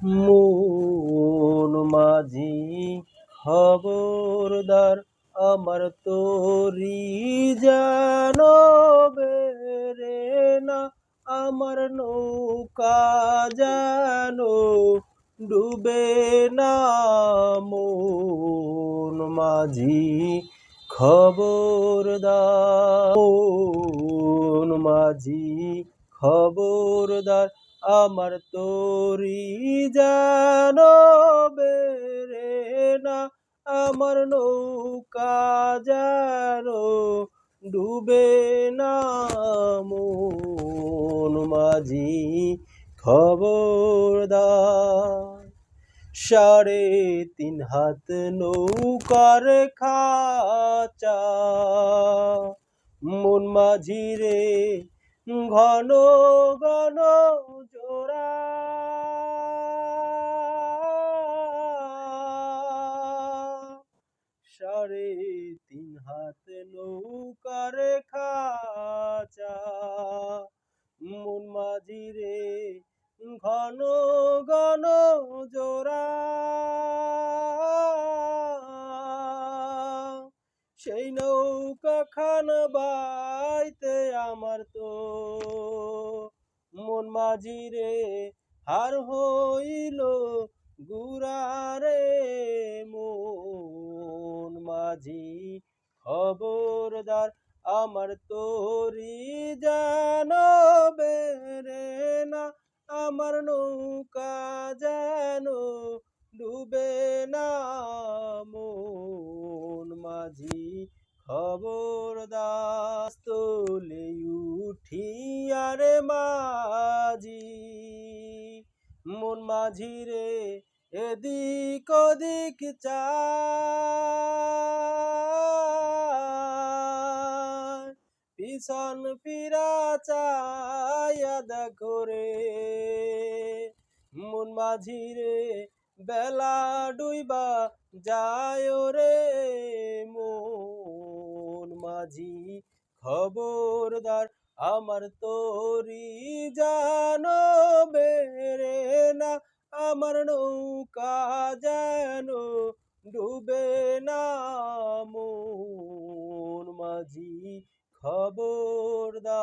মন মাঝি খবরদার, আমার তরি যেন বেরে না, আমার নৌকা যেন ডুবে না। মন মাঝি খবরদার, মন মাঝি খবরদার, আমার তরি যেন বেরে না, আমার নৌকা যেন ডুবে না। মন মাঝি খবরদার। 3.5 হাত নৌকার খাঁচা, মন মাঝি রে ঘন ঘন জোড়া। 3.5 হাত নৌকার খাঁচা, মন মাঝি রে ঘন ঘন জোড়া। সেই নৌকা খান বাইতে আমার তো মন মাঝি রে হার হইল গুড়ারে। মন মাঝি খবরদার, আমার তরি যেন বেরে না, আমার নৌকা যেন ডুবে না। মন মাঝি খবরদার। তোলে উঠিয়া রে মাঝি, মন মাঝি রে এদিক ওদিক চায়, পিছন ফিরা চায়া দেখো রে। মন মাঝি রে বেলা ডুইবা যায় রে। মন মাঝি খবরদার, আমার তরি যেন বেরে না, আমার নৌকা যেন ডুবে না। মন মাঝি খবরদার।